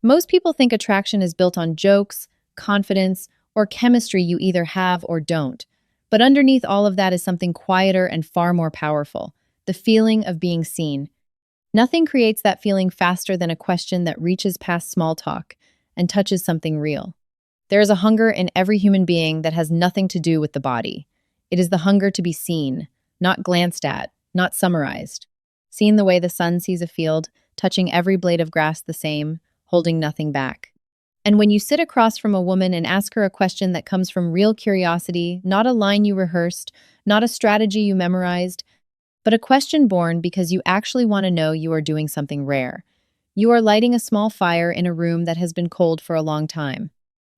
Most people think attraction is built on jokes, confidence, or chemistry you either have or don't. But underneath all of that is something quieter and far more powerful: the feeling of being seen. Nothing creates that feeling faster than a question that reaches past small talk and touches something real. There is a hunger in every human being that has nothing to do with the body. It is the hunger to be seen, not glanced at, not summarized. Seen the way the sun sees a field, touching every blade of grass the same, holding nothing back. And when you sit across from a woman and ask her a question that comes from real curiosity, not a line you rehearsed, not a strategy you memorized, but a question born because you actually want to know, you are doing something rare. You are lighting a small fire in a room that has been cold for a long time.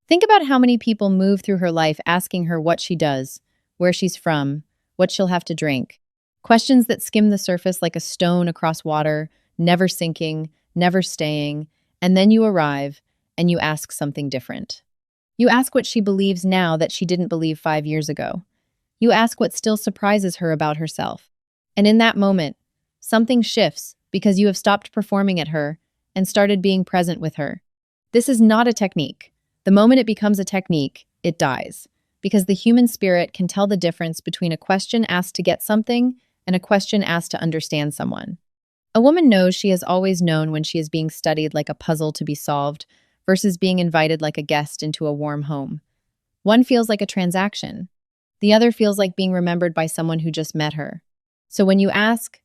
Think about how many people move through her life asking her what she does, where she's from, what she'll have to drink. Questions that skim the surface like a stone across water, never sinking, never staying, and then you arrive and you ask something different. You ask what she believes now that she didn't believe 5 years ago. You ask what still surprises her about herself. And in that moment, something shifts because you have stopped performing at her and started being present with her. This is not a technique. The moment it becomes a technique, it dies, because the human spirit can tell the difference between a question asked to get something and a question asked to understand someone. A woman knows she has always known when she is being studied like a puzzle to be solved versus being invited like a guest into a warm home. One feels like a transaction. The other feels like being remembered by someone who just met her. So when you ask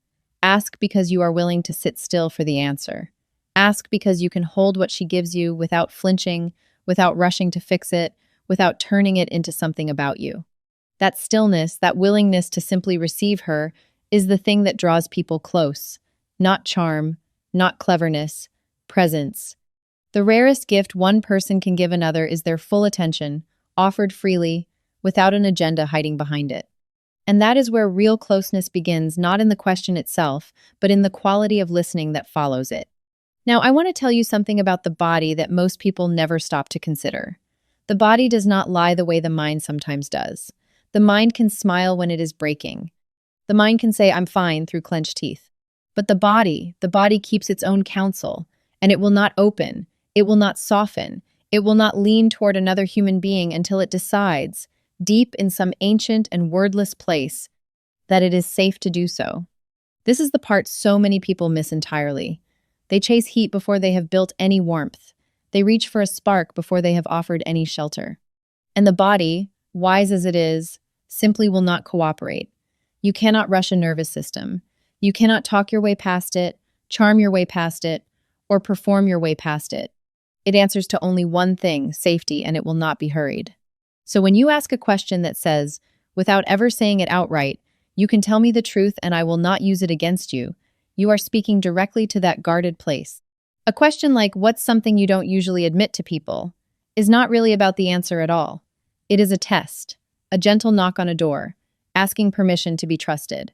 because you are willing to sit still for the answer. Ask because you can hold what she gives you without flinching, without rushing to fix it, without turning it into something about you. That stillness, that willingness to simply receive her, is the thing that draws people close. Not charm, not cleverness, presence. The rarest gift one person can give another is their full attention, offered freely, without an agenda hiding behind it. And that is where real closeness begins, not in the question itself, but in the quality of listening that follows it. Now, I want to tell you something about the body that most people never stop to consider. The body does not lie the way the mind sometimes does. The mind can smile when it is breaking. The mind can say, "I'm fine," through clenched teeth. But the body keeps its own counsel, and it will not open, it will not soften, it will not lean toward another human being until it decides, deep in some ancient and wordless place, that it is safe to do so. This is the part so many people miss entirely. They chase heat before they have built any warmth. They reach for a spark before they have offered any shelter. And the body, wise as it is, simply will not cooperate. You cannot rush a nervous system. You cannot talk your way past it, charm your way past it, or perform your way past it. It answers to only one thing: safety, and it will not be hurried. So when you ask a question that says, without ever saying it outright, "You can tell me the truth and I will not use it against you," you are speaking directly to that guarded place. A question like, "What's something you don't usually admit to people?" is not really about the answer at all. It is a test, a gentle knock on a door, asking permission to be trusted.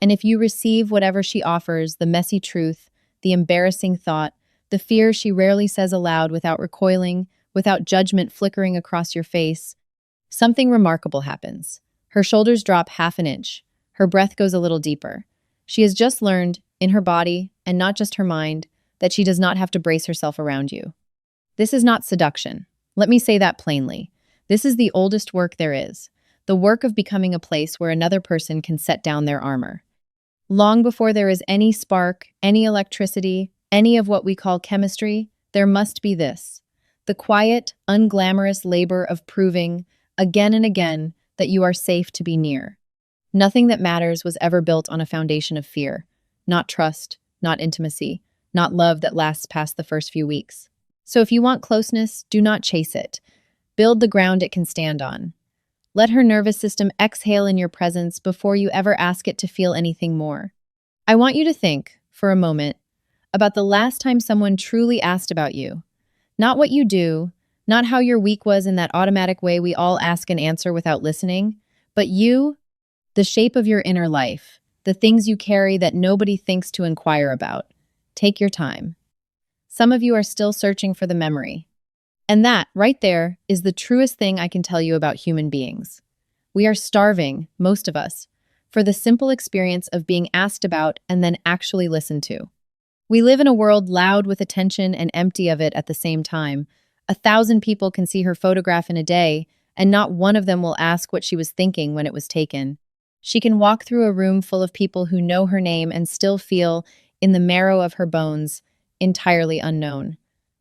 And if you receive whatever she offers, the messy truth, the embarrassing thought, the fear she rarely says aloud without recoiling, without judgment flickering across your face, something remarkable happens. Her shoulders drop half an inch. Her breath goes a little deeper. She has just learned, in her body, and not just her mind, that she does not have to brace herself around you. This is not seduction. Let me say that plainly. This is the oldest work there is, the work of becoming a place where another person can set down their armor. Long before there is any spark, any electricity, any of what we call chemistry, there must be this: the quiet, unglamorous labor of proving, again and again, that you are safe to be near. Nothing that matters was ever built on a foundation of fear. Not trust, not intimacy, not love that lasts past the first few weeks. So if you want closeness, do not chase it. Build the ground it can stand on. Let her nervous system exhale in your presence before you ever ask it to feel anything more. I want you to think, for a moment, about the last time someone truly asked about you. Not what you do, not how your week was in that automatic way we all ask and answer without listening, but you, the shape of your inner life, the things you carry that nobody thinks to inquire about. Take your time. Some of you are still searching for the memory. And that, right there, is the truest thing I can tell you about human beings. We are starving, most of us, for the simple experience of being asked about and then actually listened to. We live in a world loud with attention and empty of it at the same time. 1,000 people can see her photograph in a day, and not one of them will ask what she was thinking when it was taken. She can walk through a room full of people who know her name and still feel, in the marrow of her bones, entirely unknown.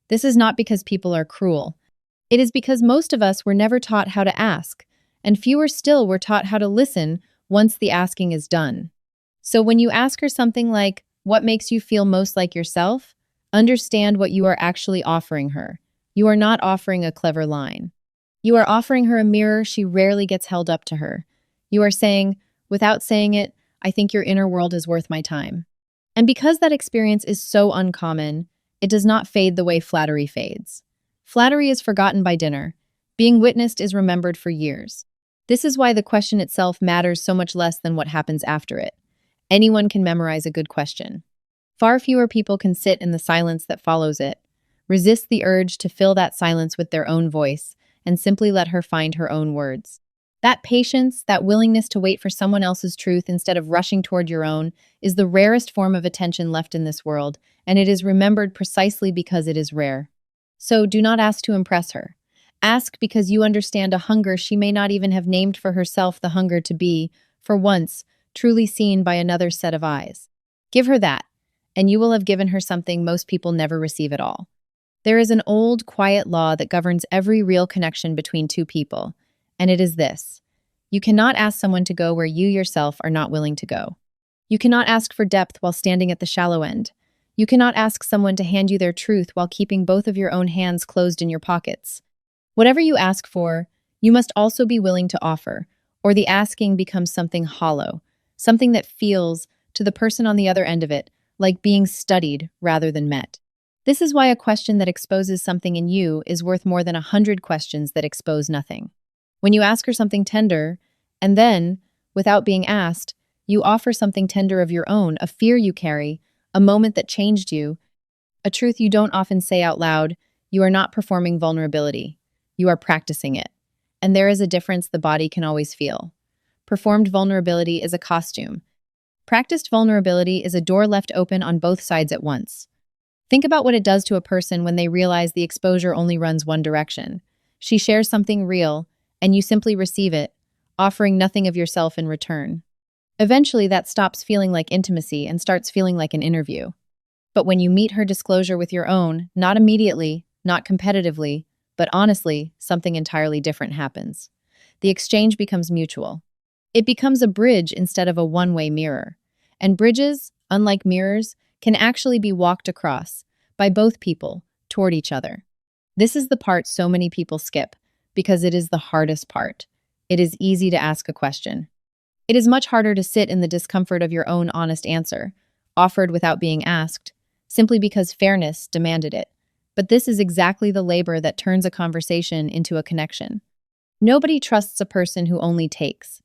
This is not because people are cruel. It is because most of us were never taught how to ask, and fewer still were taught how to listen once the asking is done. So when you ask her something like, "What makes you feel most like yourself?" understand what you are actually offering her. You are not offering a clever line. You are offering her a mirror she rarely gets held up to her. You are saying, without saying it, "I think your inner world is worth my time." And because that experience is so uncommon, it does not fade the way flattery fades. Flattery is forgotten by dinner. Being witnessed is remembered for years. This is why the question itself matters so much less than what happens after it. Anyone can memorize a good question. Far fewer people can sit in the silence that follows it, resist the urge to fill that silence with their own voice, and simply let her find her own words. That patience, that willingness to wait for someone else's truth instead of rushing toward your own, is the rarest form of attention left in this world, and it is remembered precisely because it is rare. So do not ask to impress her. Ask because you understand a hunger she may not even have named for herself, the hunger to be, for once, truly seen by another set of eyes. Give her that, and you will have given her something most people never receive at all. There is an old, quiet law that governs every real connection between two people, and it is this: you cannot ask someone to go where you yourself are not willing to go. You cannot ask for depth while standing at the shallow end. You cannot ask someone to hand you their truth while keeping both of your own hands closed in your pockets. Whatever you ask for, you must also be willing to offer, or the asking becomes something hollow, something that feels, to the person on the other end of it, like being studied rather than met. This is why a question that exposes something in you is worth more than 100 questions that expose nothing. When you ask her something tender, and then, without being asked, you offer something tender of your own, a fear you carry, a moment that changed you, a truth you don't often say out loud, you are not performing vulnerability. You are practicing it. And there is a difference the body can always feel. Performed vulnerability is a costume. Practiced vulnerability is a door left open on both sides at once. Think about what it does to a person when they realize the exposure only runs one direction. She shares something real, and you simply receive it, offering nothing of yourself in return. Eventually, that stops feeling like intimacy and starts feeling like an interview. But when you meet her disclosure with your own, not immediately, not competitively, but honestly, something entirely different happens. The exchange becomes mutual. It becomes a bridge instead of a one-way mirror. And bridges, unlike mirrors, can actually be walked across by both people toward each other. This is the part so many people skip, because it is the hardest part. It is easy to ask a question. It is much harder to sit in the discomfort of your own honest answer, offered without being asked, simply because fairness demanded it. But this is exactly the labor that turns a conversation into a connection. Nobody trusts a person who only takes.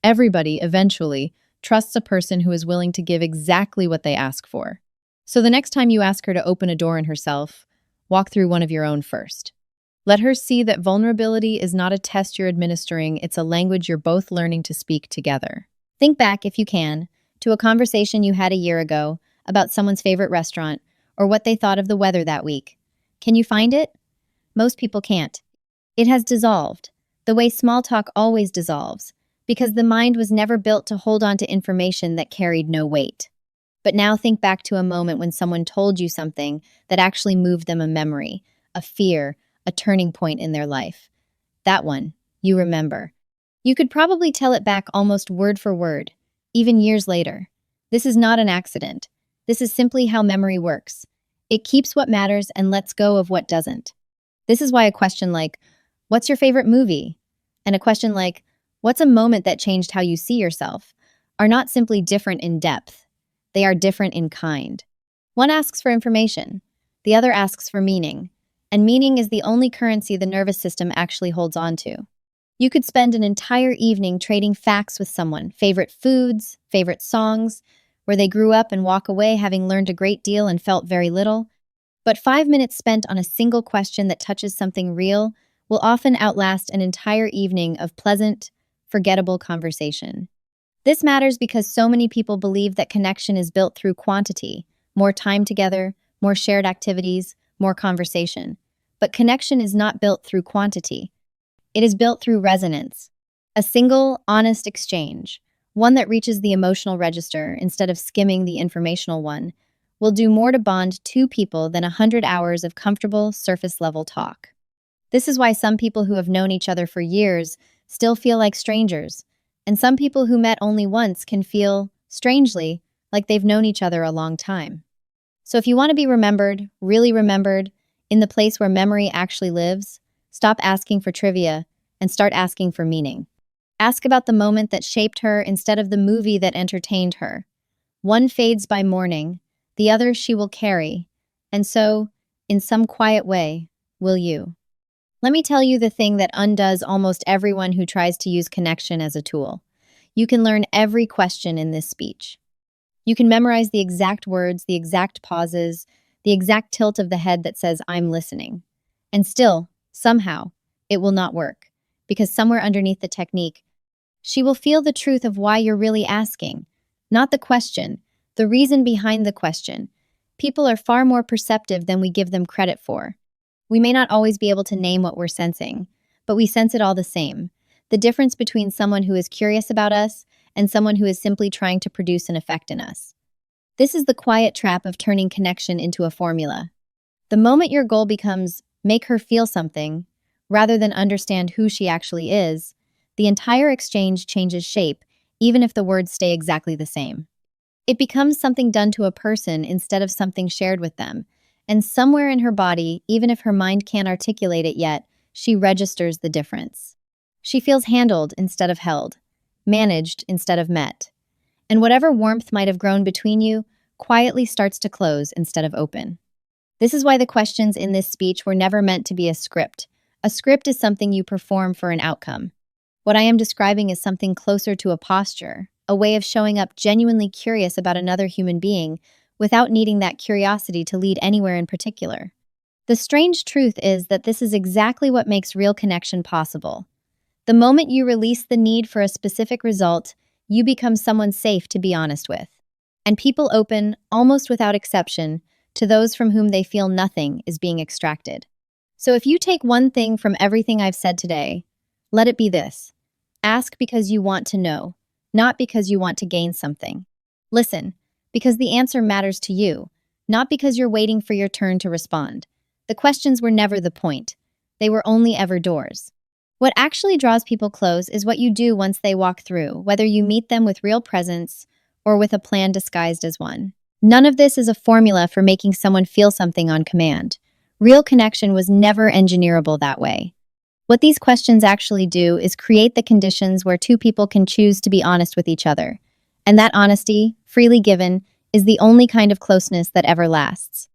Everybody, eventually, trusts a person who is willing to give exactly what they ask for. So the next time you ask her to open a door in herself, walk through one of your own first. Let her see that vulnerability is not a test you're administering, it's a language you're both learning to speak together. Think back, if you can, to a conversation you had a year ago about someone's favorite restaurant or what they thought of the weather that week. Can you find it? Most people can't. It has dissolved, the way small talk always dissolves, because the mind was never built to hold on to information that carried no weight. But now think back to a moment when someone told you something that actually moved them, a memory, a fear, a turning point in their life. That one, you remember. You could probably tell it back almost word for word, even years later. This is not an accident. This is simply how memory works. It keeps what matters and lets go of what doesn't. This is why a question like, "What's your favorite movie?" and a question like, "What's a moment that changed how you see yourself?" are not simply different in depth. They are different in kind. One asks for information. The other asks for meaning. And meaning is the only currency the nervous system actually holds on to. You could spend an entire evening trading facts with someone, favorite foods, favorite songs, where they grew up, and walk away having learned a great deal and felt very little. But 5 minutes spent on a single question that touches something real will often outlast an entire evening of pleasant, forgettable conversation. This matters because so many people believe that connection is built through quantity, more time together, more shared activities, more conversation. But connection is not built through quantity. It is built through resonance. A single, honest exchange, one that reaches the emotional register instead of skimming the informational one, will do more to bond two people than 100 hours of comfortable, surface-level talk. This is why some people who have known each other for years still feel like strangers, and some people who met only once can feel, strangely, like they've known each other a long time. So if you want to be remembered, really remembered, in the place where memory actually lives, stop asking for trivia and start asking for meaning. Ask about the moment that shaped her instead of the movie that entertained her. One fades by morning, the other she will carry, and so, in some quiet way, will you. Let me tell you the thing that undoes almost everyone who tries to use connection as a tool. You can learn every question in this speech. You can memorize the exact words, the exact pauses, the exact tilt of the head that says, I'm listening. And still, somehow, it will not work, because somewhere underneath the technique, she will feel the truth of why you're really asking. Not the question, the reason behind the question. People are far more perceptive than we give them credit for. We may not always be able to name what we're sensing, but we sense it all the same. The difference between someone who is curious about us and someone who is simply trying to produce an effect in us. This is the quiet trap of turning connection into a formula. The moment your goal becomes make her feel something, rather than understand who she actually is, the entire exchange changes shape, even if the words stay exactly the same. It becomes something done to a person instead of something shared with them. And somewhere in her body, even if her mind can't articulate it yet, she registers the difference. She feels handled instead of held, managed instead of met. And whatever warmth might have grown between you quietly starts to close instead of open. This is why the questions in this speech were never meant to be a script. A script is something you perform for an outcome. What I am describing is something closer to a posture, a way of showing up genuinely curious about another human being without needing that curiosity to lead anywhere in particular. The strange truth is that this is exactly what makes real connection possible. The moment you release the need for a specific result, you become someone safe to be honest with. And people open, almost without exception, to those from whom they feel nothing is being extracted. So if you take one thing from everything I've said today, let it be this. Ask because you want to know, not because you want to gain something. Listen, because the answer matters to you, not because you're waiting for your turn to respond. The questions were never the point. They were only ever doors. What actually draws people close is what you do once they walk through, whether you meet them with real presence or with a plan disguised as one. None of this is a formula for making someone feel something on command. Real connection was never engineerable that way. What these questions actually do is create the conditions where two people can choose to be honest with each other. And that honesty, freely given, is the only kind of closeness that ever lasts.